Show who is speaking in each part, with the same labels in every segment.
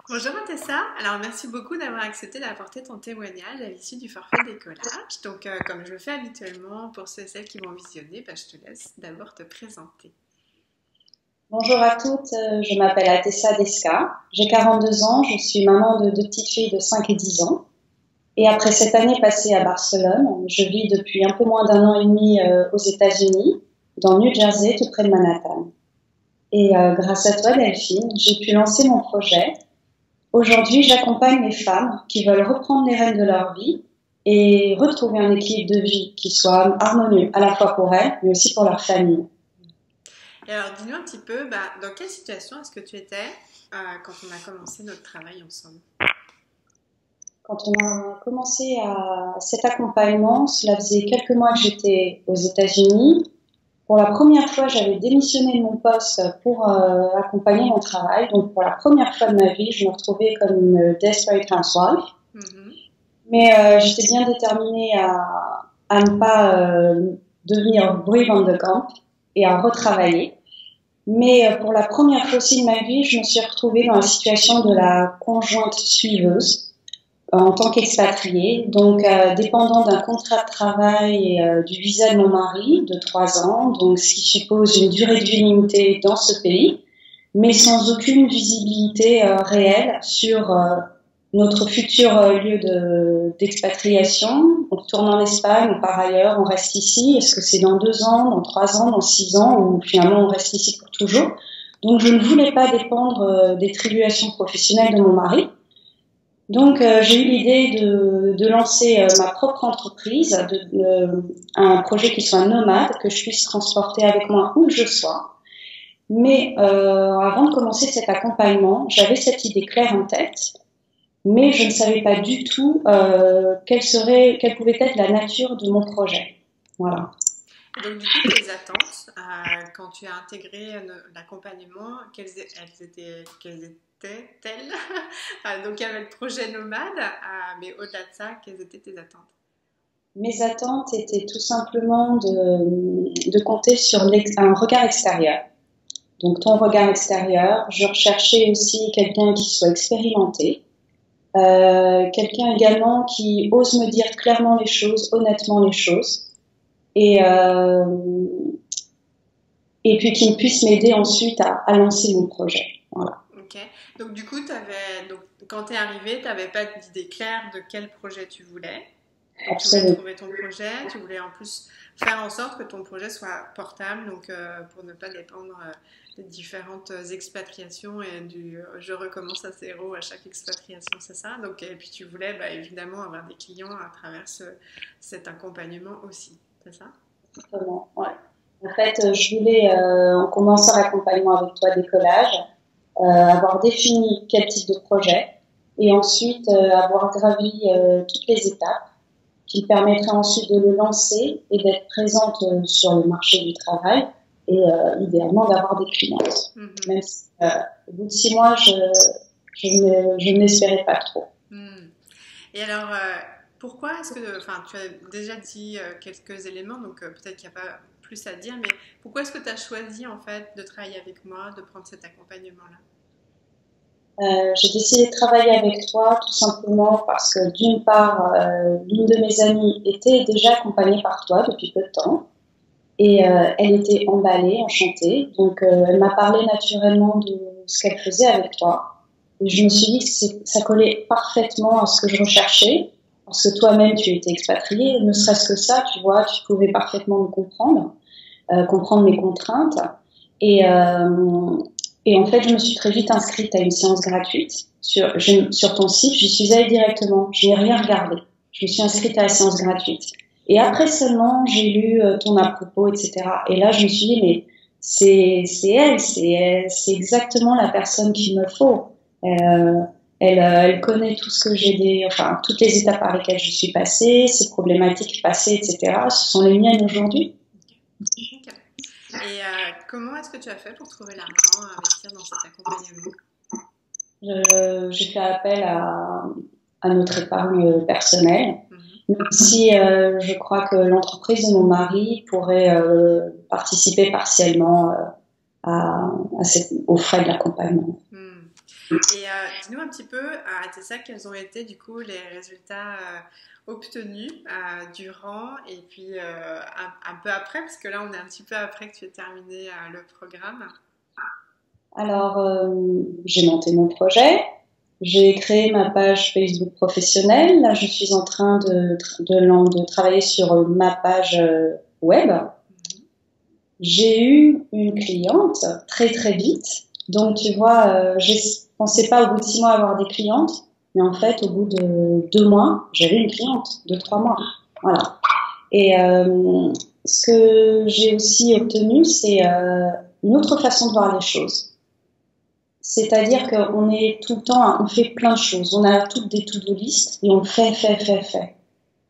Speaker 1: Bonjour Tessa, alors merci beaucoup d'avoir accepté d'apporter ton témoignage à l'issue du forfait décollage. Donc comme je le fais habituellement pour ceux et celles qui vont visionner, je te laisse d'abord te présenter.
Speaker 2: Bonjour à toutes, je m'appelle Atessa Desca, j'ai 42 ans, je suis maman de deux petites filles de 5 et 10 ans. Et après cette année passée à Barcelone, je vis depuis un peu moins d'un an et demi aux États-Unis, dans New Jersey, tout près de Manhattan. Et grâce à toi Delphine, j'ai pu lancer mon projet. Aujourd'hui, j'accompagne les femmes qui veulent reprendre les rênes de leur vie et retrouver un équilibre de vie qui soit harmonieux à la fois pour elles, mais aussi pour leur famille.
Speaker 1: Et alors dis-nous un petit peu, dans quelle situation est-ce que tu étais quand on a commencé notre travail ensemble?
Speaker 2: Quand on a commencé à cet accompagnement, cela faisait quelques mois que j'étais aux États-Unis. Pour la première fois, j'avais démissionné de mon poste pour accompagner mon travail. Donc, pour la première fois de ma vie, je me retrouvais comme une desperate housewife.
Speaker 1: Mhm.
Speaker 2: Mais j'étais bien déterminée à ne pas devenir brave on the camp et à retravailler. Mais pour la première fois aussi de ma vie, je me suis retrouvée dans la situation de la conjointe suiveuse en tant qu'expatriée, donc dépendant d'un contrat de travail et du visa de mon mari de 3 ans, donc ce qui suppose une durée de vie limitée dans ce pays, mais sans aucune visibilité réelle sur notre futur lieu d'expatriation. On retourne en Espagne ou par ailleurs, on reste ici. Est-ce que c'est dans 2 ans, dans 3 ans, dans 6 ans, ou finalement on reste ici pour toujours? Donc je ne voulais pas dépendre des tribulations professionnelles de mon mari. Donc j'ai eu l'idée de lancer ma propre entreprise, un projet qui soit nomade, que je puisse transporter avec moi où que je sois. Mais avant de commencer cet accompagnement, j'avais cette idée claire en tête, mais je ne savais pas du tout quelle pouvait être la nature de mon projet. Voilà.
Speaker 1: Donc du coup, tes attentes, quand tu as intégré l'accompagnement, quelles étaient-elles? Donc il y avait le projet nomade, mais au-delà de ça, quelles étaient tes attentes?
Speaker 2: Mes attentes étaient tout simplement de compter sur un regard extérieur. Donc ton regard extérieur, je recherchais aussi quelqu'un qui soit expérimenté, quelqu'un également qui ose me dire clairement les choses, honnêtement les choses, et, euh, et puis qui puisse m'aider ensuite à lancer mon projet. Voilà.
Speaker 1: Ok. Donc du coup, quand tu es arrivé, tu n'avais pas d'idée claire de quel projet tu voulais. Donc tu voulais
Speaker 2: Absolument.
Speaker 1: trouver ton projet, tu voulais en plus faire en sorte que ton projet soit portable, donc pour ne pas dépendre des différentes expatriations et je recommence à zéro à chaque expatriation, c'est ça. Donc, et puis tu voulais évidemment avoir des clients à travers cet accompagnement aussi, c'est ça?
Speaker 2: Exactement. Ouais. En fait, je voulais, en commençant l'accompagnement avec toi décollage, avoir défini quel type de projet et ensuite avoir gravi toutes les étapes qui me permettraient ensuite de le lancer et d'être présente sur le marché du travail et idéalement d'avoir des clientes.
Speaker 1: Mhm.
Speaker 2: Même si au bout de 6 mois, je n'espérais pas trop.
Speaker 1: Hmm. Et alors, pourquoi est-ce que, enfin, tu as déjà dit quelques éléments, donc peut-être qu'il n'y a pas plus à dire, mais pourquoi est-ce que tu as choisi en fait de travailler avec moi, de prendre cet accompagnement-là?
Speaker 2: J'ai décidé de travailler avec toi tout simplement parce que d'une part, l'une de mes amies était déjà accompagnée par toi depuis peu de temps et elle était emballée, enchantée. Donc elle m'a parlé naturellement de ce qu'elle faisait avec toi. Et je me suis dit que ça collait parfaitement à ce que je recherchais parce que toi-même tu étais expatriée, ne serait-ce que ça, tu vois, tu pouvais parfaitement me comprendre, comprendre mes contraintes. Et, euh, et en fait, je me suis très vite inscrite à une séance gratuite sur ton site. J'y suis allée directement. Je n'ai rien regardé. Je me suis inscrite à la séance gratuite. Et après seulement, j'ai lu ton à propos, etc. Et là, je me suis dit, mais c'est exactement la personne qu'il me faut. Elle connaît tout ce que enfin, toutes les étapes par lesquelles je suis passée, ses problématiques passées, etc. Ce sont les miennes aujourd'hui.
Speaker 1: Ok. Et comment est-ce que tu as fait pour trouver l'argent à investir dans cet accompagnement?
Speaker 2: J'ai fait appel à notre épargne personnelle,
Speaker 1: Mhm.
Speaker 2: même si je crois que l'entreprise de mon mari pourrait participer partiellement aux frais de l'accompagnement.
Speaker 1: Hmm. Et dis-nous un petit peu, Tessa, quels ont été du coup les résultats obtenus durant et puis un peu après, parce que là on est un petit peu après que tu aies terminé le programme.
Speaker 2: Alors, j'ai monté mon projet, j'ai créé ma page Facebook professionnelle. Là, je suis en train de travailler sur ma page web.
Speaker 1: Mhm.
Speaker 2: J'ai eu une cliente très très vite. Donc, tu vois, je pensais pas au bout de 6 mois avoir des clientes, mais en fait, au bout de 2 mois, j'avais une cliente, 2, 3 mois. Voilà. Et ce que j'ai aussi obtenu, c'est une autre façon de voir les choses. C'est-à-dire qu'on est tout le temps, on fait plein de choses. On a toutes des to-do list et on fait.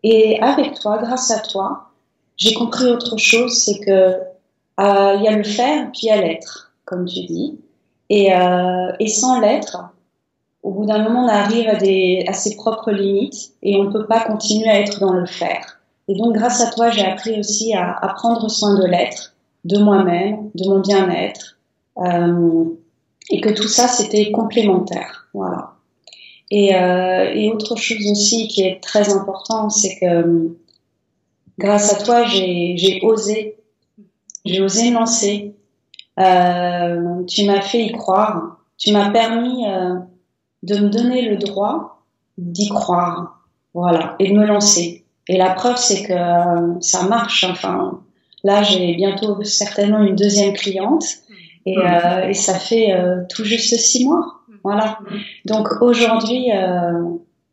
Speaker 2: Et avec toi, grâce à toi, j'ai compris autre chose, c'est que il y a le faire puis il y a l'être, comme tu dis. Et sans l'être, au bout d'un moment, on arrive à ses propres limites et on ne peut pas continuer à être dans le faire. Et donc, grâce à toi, j'ai appris aussi à prendre soin de l'être, de moi-même, de mon bien-être, euh, et que tout ça, c'était complémentaire. Voilà. Et autre chose aussi qui est très important, c'est que grâce à toi, j'ai osé me lancer. Tu m'as fait y croire. Tu m'as permis de me donner le droit d'y croire, voilà, et de me lancer. Et la preuve, c'est que ça marche. Enfin, là, j'ai bientôt certainement une deuxième cliente, et ça fait tout juste 6 mois, voilà. Donc aujourd'hui,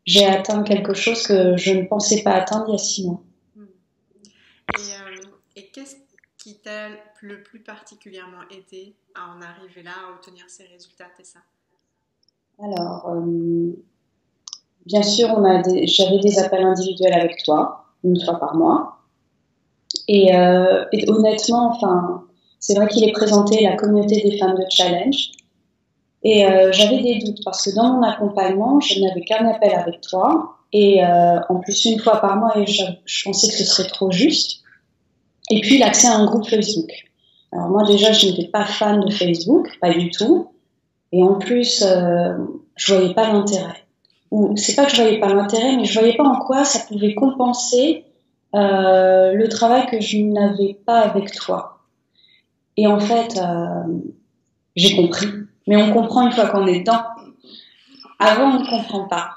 Speaker 2: j'ai atteint quelque chose que je ne pensais pas atteindre il y a 6 mois.
Speaker 1: Et qu'est-ce qui t'a le plus particulièrement aidé à en arriver là, à obtenir ces résultats, Tessa?
Speaker 2: Alors, bien sûr, j'avais des appels individuels avec toi, une fois par mois. Et honnêtement, enfin, c'est vrai qu'il est présenté la communauté des femmes de challenge. Et j'avais des doutes parce que dans mon accompagnement, je n'avais qu'un appel avec toi. Et en plus, une fois par mois, et je pensais que ce serait trop juste. Et puis, l'accès à un groupe Facebook. Alors moi, déjà, je n'étais pas fan de Facebook, pas du tout. Et en plus, je voyais pas l'intérêt. Ou c'est pas que je voyais pas l'intérêt, mais je voyais pas en quoi ça pouvait compenser le travail que je n'avais pas avec toi. Et en fait, j'ai compris. Mais on comprend une fois qu'on est dedans. Avant, on ne comprend pas.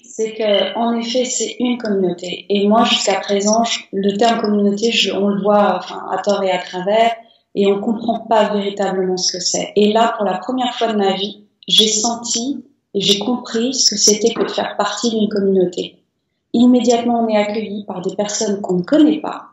Speaker 2: C'est que, en effet, c'est une communauté. Et moi, jusqu'à présent, le terme communauté, on le voit, enfin, à tort et à travers, et on comprend pas véritablement ce que c'est. Et là, pour la première fois de ma vie, j'ai senti et j'ai compris ce que c'était que de faire partie d'une communauté. Immédiatement, on est accueilli par des personnes qu'on ne connaît pas,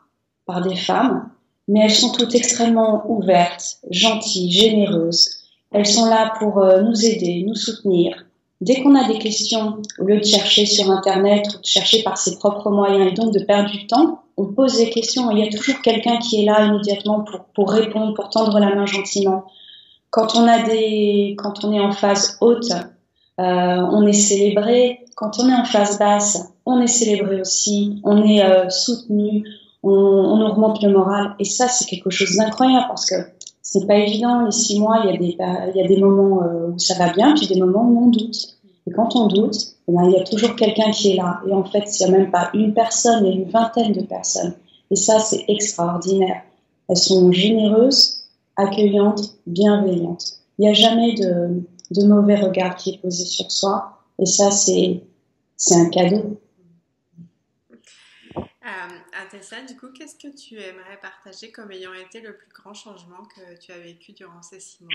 Speaker 2: par des femmes, mais elles sont toutes extrêmement ouvertes, gentilles, généreuses. Elles sont là pour nous aider, nous soutenir. Dès qu'on a des questions, au lieu de chercher sur Internet ou de chercher par ses propres moyens et donc de perdre du temps, on pose des questions et il y a toujours quelqu'un qui est là immédiatement pour répondre, pour tendre la main gentiment. Quand on est en phase haute, on est célébré. Quand on est en phase basse, on est célébré aussi. On est soutenu. On nous remonte le moral. Et ça, c'est quelque chose d'incroyable parce que c'est pas évident. Les 6 mois, il y a des moments où ça va bien, puis des moments où on doute. Et quand on doute, eh ben, il y a toujours quelqu'un qui est là. Et en fait, il n'y a même pas une personne, il y a une vingtaine de personnes. Et ça, c'est extraordinaire. Elles sont généreuses, accueillantes, bienveillantes. Il n'y a jamais de mauvais regard qui est posé sur soi. Et ça, c'est un cadeau.
Speaker 1: Tessa, du coup, qu'est-ce que tu aimerais partager comme ayant été le plus grand changement que tu as vécu durant ces 6 mois?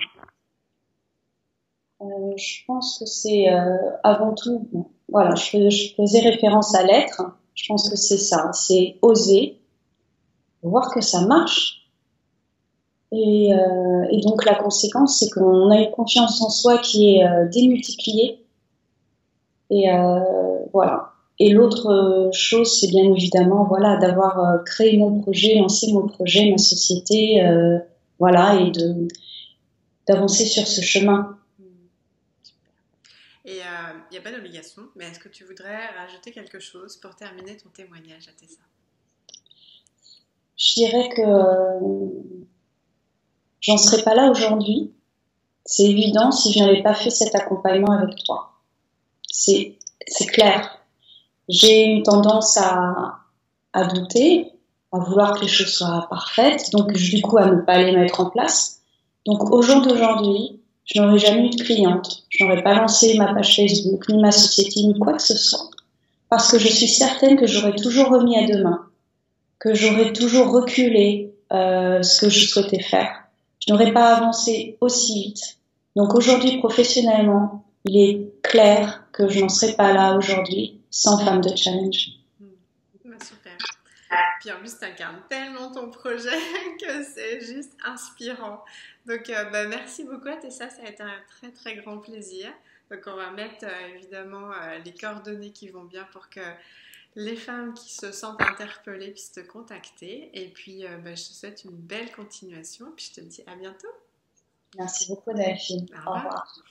Speaker 2: Je pense que c'est avant tout, bon, voilà, je faisais référence à l'être. Je pense que c'est ça, c'est oser, voir que ça marche. Et donc la conséquence, c'est qu'on a une confiance en soi qui est démultipliée. Et voilà. Et l'autre chose, c'est bien évidemment, voilà, d'avoir créé mon projet, lancé mon projet, ma société, voilà, et d'avancer sur ce chemin.
Speaker 1: Et il n'y a pas d'obligation, mais est-ce que tu voudrais rajouter quelque chose pour terminer ton témoignage à Tessa?
Speaker 2: Je dirais que j'en serais pas là aujourd'hui C'est évident si je n'avais pas fait cet accompagnement avec toi. C'est clair. J'ai une tendance à douter, à vouloir que les choses soient parfaites, donc du coup à ne pas les mettre en place. Donc au jour d'aujourd'hui, je n'aurais jamais eu de cliente, je n'aurais pas lancé ma page Facebook, ni ma société, ni quoi que ce soit, parce que je suis certaine que j'aurais toujours remis à demain, que j'aurais toujours reculé ce que je souhaitais faire. Je n'aurais pas avancé aussi vite. Donc aujourd'hui, professionnellement, il est clair que je n'en serais pas là aujourd'hui sans Femme de Challenge.
Speaker 1: Super. Puis en plus, tu incarnes tellement ton projet que c'est juste inspirant. Donc, merci beaucoup à Tessa, ça a été un très très grand plaisir. Donc, on va mettre évidemment les coordonnées qui vont bien pour que les femmes qui se sentent interpellées puissent te contacter. Et puis, je te souhaite une belle continuation. Puis, je te dis à bientôt.
Speaker 2: Merci beaucoup, Delphine.
Speaker 1: Au
Speaker 2: Au
Speaker 1: revoir.
Speaker 2: revoir.